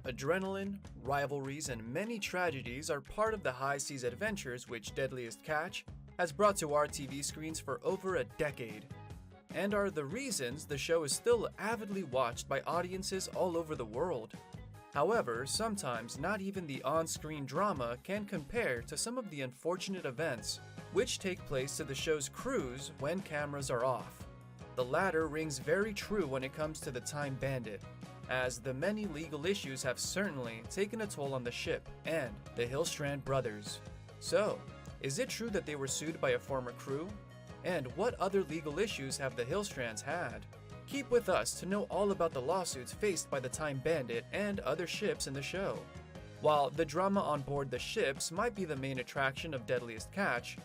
Adrenaline, rivalries, and many tragedies are part of the high seas adventures which Deadliest Catch has brought to our TV screens for over a decade, and are the reasons the show is still avidly watched by audiences all over the world. However, sometimes not even the on-screen drama can compare to some of the unfortunate events which take place to the show's crews when cameras are off. The latter rings very true when it comes to the Time Bandit, as the many legal issues have certainly taken a toll on the ship and the Hillstrand brothers. So, is it true that they were sued by a former crew? And what other legal issues have the Hillstrands had? Keep with us to know all about the lawsuits faced by the Time Bandit and other ships in the show. While the drama on board the ships might be the main attraction of Deadliest Catch,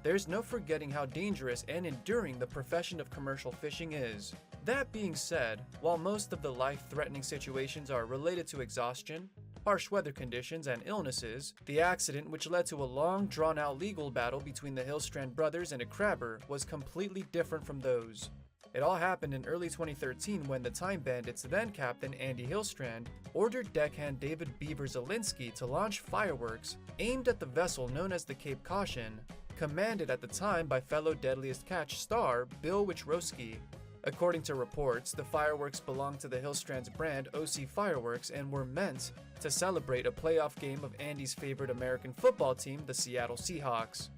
there's no forgetting how dangerous and enduring the profession of commercial fishing is. That being said, while most of the life-threatening situations are related to exhaustion, harsh weather conditions, and illnesses, the accident which led to a long, drawn-out legal battle between the Hillstrand brothers and a crabber was completely different from those. It all happened in early 2013 when the Time Bandits' then-captain Andy Hillstrand ordered deckhand David Beaver Zielinski to launch fireworks aimed at the vessel known as the Cape Caution, commanded at the time by fellow Deadliest Catch star Bill Wichrowski. According to reports, the fireworks belonged to the Hillstrands brand OC Fireworks and were meant to celebrate a playoff game of Andy's favorite American football team, the Seattle Seahawks.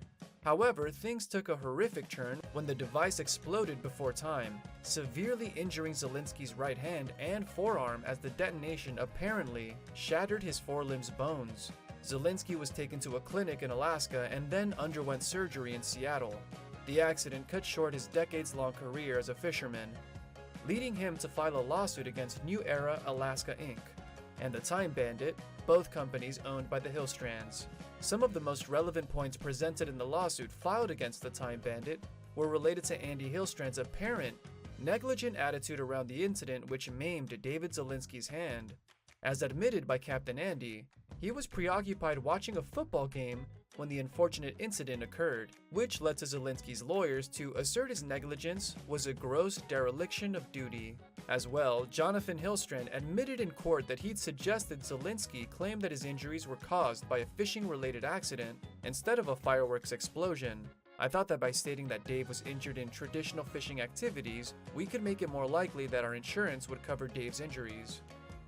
However, things took a horrific turn when the device exploded before time, severely injuring Zielinski's right hand and forearm as the detonation apparently shattered his forelimbs' bones. Zielinski was taken to a clinic in Alaska and then underwent surgery in Seattle. The accident cut short his decades-long career as a fisherman, leading him to file a lawsuit against New Era Alaska Inc. and the Time Bandit, both companies owned by the Hillstrands. Some of the most relevant points presented in the lawsuit filed against the Time Bandit were related to Andy Hillstrand's apparent negligent attitude around the incident which maimed David Zielinski's hand. As admitted by Captain Andy, he was preoccupied watching a football game when the unfortunate incident occurred, which led to Zielinski's lawyers to assert his negligence was a gross dereliction of duty. As well, Jonathan Hillstrand admitted in court that he'd suggested Zielinski claim that his injuries were caused by a fishing-related accident instead of a fireworks explosion. I thought that by stating that Dave was injured in traditional fishing activities, we could make it more likely that our insurance would cover Dave's injuries.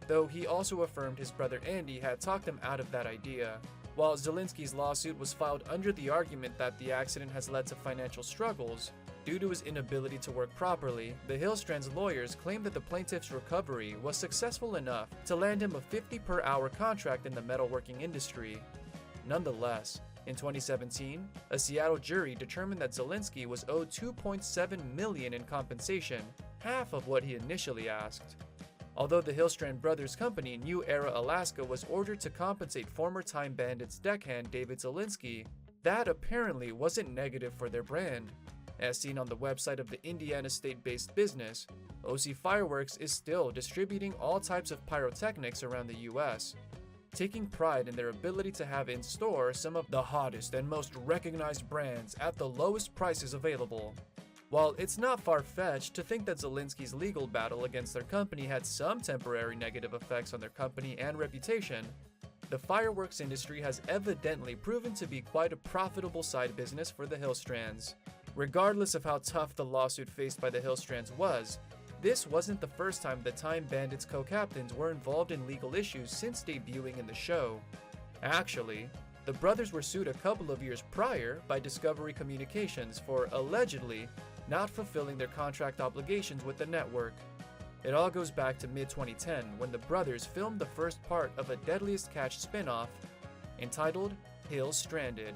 Though he also affirmed his brother Andy had talked him out of that idea. While Zielinski's lawsuit was filed under the argument that the accident has led to financial struggles due to his inability to work properly, the Hillstrands' lawyers claimed that the plaintiff's recovery was successful enough to land him a 50 per hour contract in the metalworking industry. Nonetheless, in 2017, a Seattle jury determined that Zielinski was owed $2.7 million in compensation, half of what he initially asked. Although the Hillstrand brothers' company, New Era Alaska, was ordered to compensate former Time Bandits deckhand David Zielinski, that apparently wasn't negative for their brand. As seen on the website of the Indiana state-based business, OC Fireworks is still distributing all types of pyrotechnics around the US, taking pride in their ability to have in store some of the hottest and most recognized brands at the lowest prices available. While it's not far-fetched to think that Zielinski's legal battle against their company had some temporary negative effects on their company and reputation, the fireworks industry has evidently proven to be quite a profitable side business for the Hillstrands. Regardless of how tough the lawsuit faced by the Hillstrands was, this wasn't the first time the Time Bandits co-captains were involved in legal issues since debuting in the show. Actually, the brothers were sued a couple of years prior by Discovery Communications for allegedly not fulfilling their contract obligations with the network. It all goes back to mid-2010 when the brothers filmed the first part of a Deadliest Catch spin-off entitled Hill Stranded.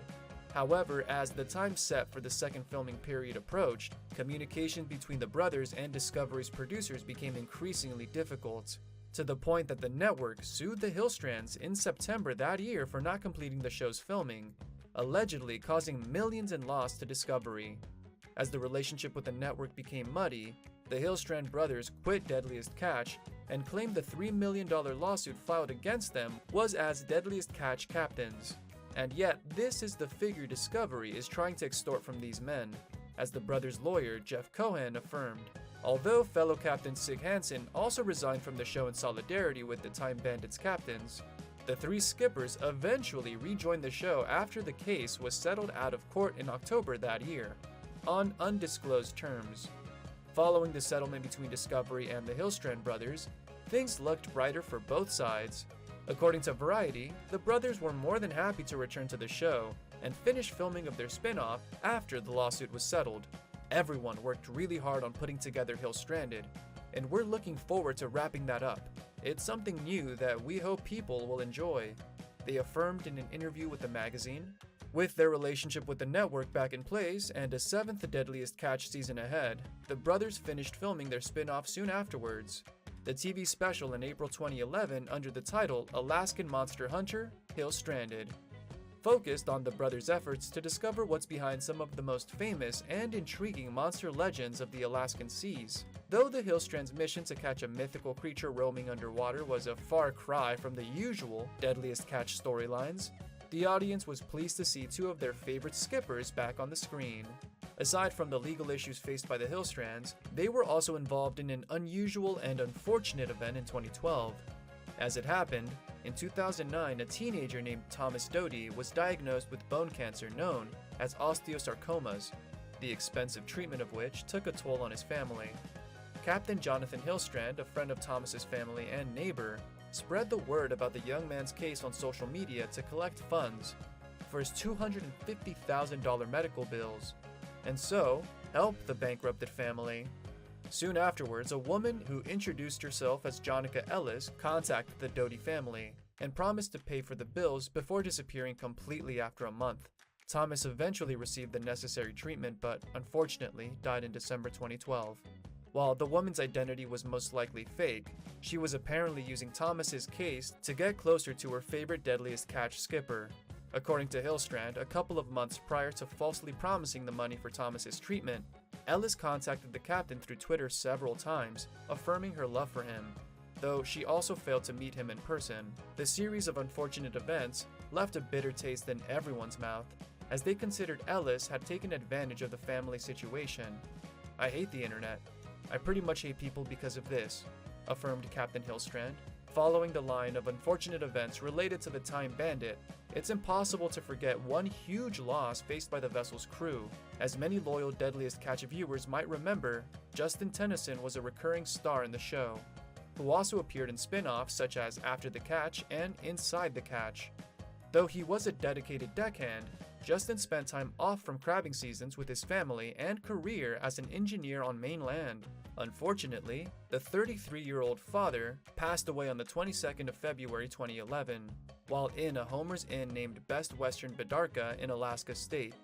However, as the time set for the second filming period approached, communication between the brothers and Discovery's producers became increasingly difficult, to the point that the network sued the Hillstrands in September that year for not completing the show's filming, allegedly causing millions in loss to Discovery. As the relationship with the network became muddy, the Hillstrand brothers quit Deadliest Catch and claimed the $3 million lawsuit filed against them was as Deadliest Catch captains. And yet, this is the figure Discovery is trying to extort from these men, as the brothers' lawyer Jeff Cohen affirmed. Although fellow captain Sig Hansen also resigned from the show in solidarity with the Time Bandits captains, the three skippers eventually rejoined the show after the case was settled out of court in October that year, on undisclosed terms. Following the settlement between Discovery and the Hillstrand brothers, things looked brighter for both sides. According to Variety, the brothers were more than happy to return to the show and finish filming of their spin-off after the lawsuit was settled. Everyone worked really hard on putting together Hill Stranded, and we're looking forward to wrapping that up. It's something new that we hope people will enjoy, they affirmed in an interview with the magazine. With their relationship with the network back in place and a seventh Deadliest Catch season ahead, the brothers finished filming their spin-off soon afterwards. The TV special in April 2011 under the title Alaskan Monster Hunter: Hill Stranded focused on the brothers' efforts to discover what's behind some of the most famous and intriguing monster legends of the Alaskan seas. Though the Hillstrand's mission to catch a mythical creature roaming underwater was a far cry from the usual Deadliest Catch storylines, the audience was pleased to see two of their favorite skippers back on the screen. Aside from the legal issues faced by the Hillstrands, they were also involved in an unusual and unfortunate event in 2012. As it happened, in 2009, a teenager named Thomas Doty was diagnosed with bone cancer known as osteosarcomas, the expensive treatment of which took a toll on his family. Captain Jonathan Hillstrand, a friend of Thomas's family and neighbor, spread the word about the young man's case on social media to collect funds for his $250,000 medical bills, and so help the bankrupted family. Soon afterwards, a woman who introduced herself as Jonica Ellis contacted the Doty family and promised to pay for the bills before disappearing completely after a month. Thomas eventually received the necessary treatment but unfortunately died in December 2012. While the woman's identity was most likely fake, she was apparently using Thomas's case to get closer to her favorite Deadliest Catch skipper. According to Hillstrand, a couple of months prior to falsely promising the money for Thomas's treatment, Ellis contacted the captain through Twitter several times, affirming her love for him, though she also failed to meet him in person. The series of unfortunate events left a bitter taste in everyone's mouth, as they considered Ellis had taken advantage of the family situation. "I hate the internet. I pretty much hate people because of this," affirmed Captain Hillstrand. Following the line of unfortunate events related to the Time Bandit, it's impossible to forget one huge loss faced by the vessel's crew. As many loyal Deadliest Catch viewers might remember, Justin Tennyson was a recurring star in the show, who also appeared in spin-offs such as After the Catch and Inside the Catch. Though he was a dedicated deckhand, Justin spent time off from crabbing seasons with his family and career as an engineer on mainland. Unfortunately, the 33-year-old father passed away on the 22nd of February 2011, while in a Homer's Inn named Best Western Bidarka in Alaska State.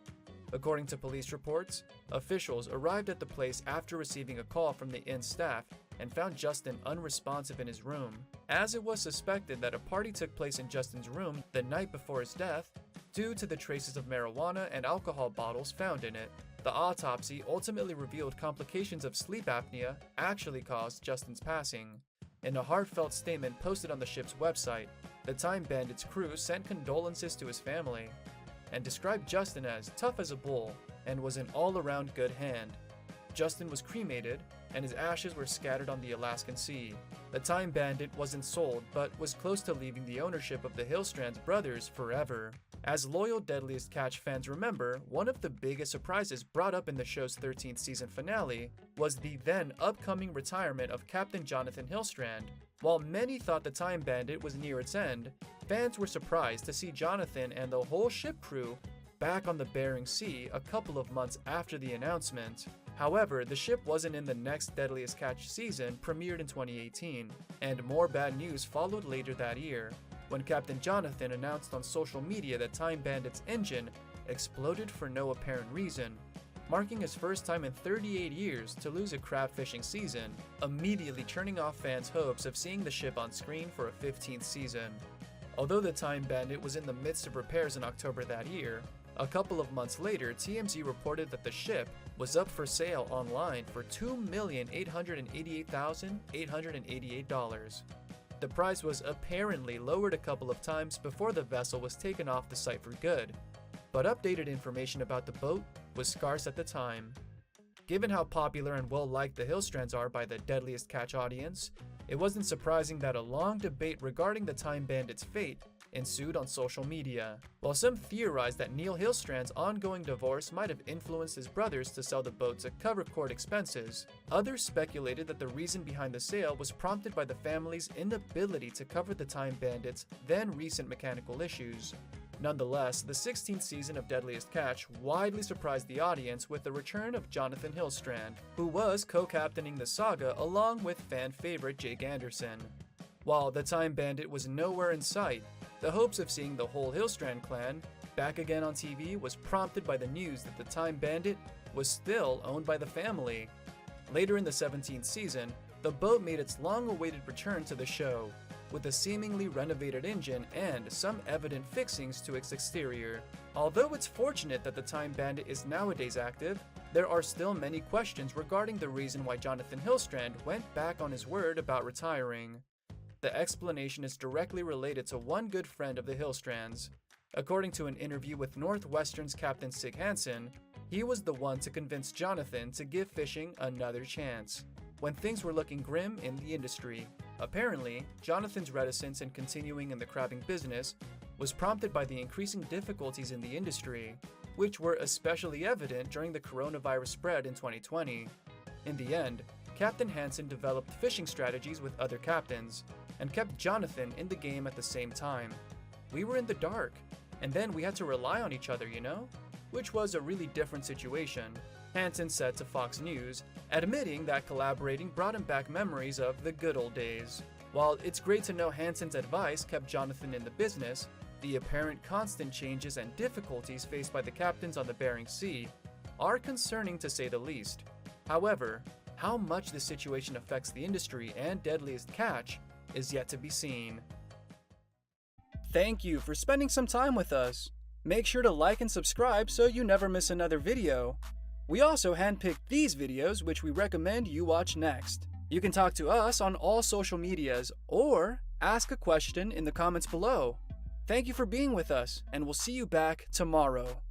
According to police reports, officials arrived at the place after receiving a call from the inn staff and found Justin unresponsive in his room. As it was suspected that a party took place in Justin's room the night before his death, due to the traces of marijuana and alcohol bottles found in it. The autopsy ultimately revealed complications of sleep apnea actually caused Justin's passing. In a heartfelt statement posted on the ship's website, the Time Bandit's crew sent condolences to his family and described Justin as tough as a bull and was an all-around good hand. Justin was cremated, and his ashes were scattered on the Alaskan Sea. The Time Bandit wasn't sold, but was close to leaving the ownership of the Hillstrands brothers forever. As loyal Deadliest Catch fans remember, one of the biggest surprises brought up in the show's 13th season finale was the then upcoming retirement of Captain Jonathan Hillstrand. While many thought the Time Bandit was near its end, fans were surprised to see Jonathan and the whole ship crew back on the Bering Sea a couple of months after the announcement. However, the ship wasn't in the next Deadliest Catch season, premiered in 2018, and more bad news followed later that year, when Captain Jonathan announced on social media that Time Bandit's engine exploded for no apparent reason, marking his first time in 38 years to lose a crab fishing season, immediately turning off fans' hopes of seeing the ship on screen for a 15th season. Although the Time Bandit was in the midst of repairs in October that year, a couple of months later, TMZ reported that the ship was up for sale online for $2,888,888. The price was apparently lowered a couple of times before the vessel was taken off the site for good, but updated information about the boat was scarce at the time. Given how popular and well-liked the Hillstrands are by the Deadliest Catch audience, it wasn't surprising that a long debate regarding the Time Bandit's fate ensued on social media. While some theorized that Neil Hillstrand's ongoing divorce might have influenced his brothers to sell the boat to cover court expenses, others speculated that the reason behind the sale was prompted by the family's inability to cover the Time Bandit's then recent mechanical issues. Nonetheless, the 16th season of Deadliest Catch widely surprised the audience with the return of Jonathan Hillstrand, who was co-captaining the saga along with fan favorite Jake Anderson. While the Time Bandit was nowhere in sight, the hopes of seeing the whole Hillstrand clan back again on TV was prompted by the news that the Time Bandit was still owned by the family. Later in the 17th season, the boat made its long-awaited return to the show, with a seemingly renovated engine and some evident fixings to its exterior. Although it's fortunate that the Time Bandit is nowadays active, there are still many questions regarding the reason why Jonathan Hillstrand went back on his word about retiring. The explanation is directly related to one good friend of the Hillstrands. According to an interview with Northwestern's Captain Sig Hansen, he was the one to convince Jonathan to give fishing another chance when things were looking grim in the industry. Apparently, Jonathan's reticence in continuing in the crabbing business was prompted by the increasing difficulties in the industry, which were especially evident during the coronavirus spread in 2020. In the end, Captain Hansen developed fishing strategies with other captains, and kept Jonathan in the game at the same time. We were in the dark, and then we had to rely on each other, you know? Which was a really different situation, Hansen said to Fox News, admitting that collaborating brought him back memories of the good old days. While it's great to know Hansen's advice kept Jonathan in the business, the apparent constant changes and difficulties faced by the captains on the Bering Sea are concerning to say the least. However, how much this situation affects the industry and Deadliest Catch is yet to be seen. Thank you for spending some time with us. Make sure to like and subscribe so you never miss another video. We also handpicked these videos which we recommend you watch next. You can talk to us on all social medias or ask a question in the comments below. Thank you for being with us, and we'll see you back tomorrow.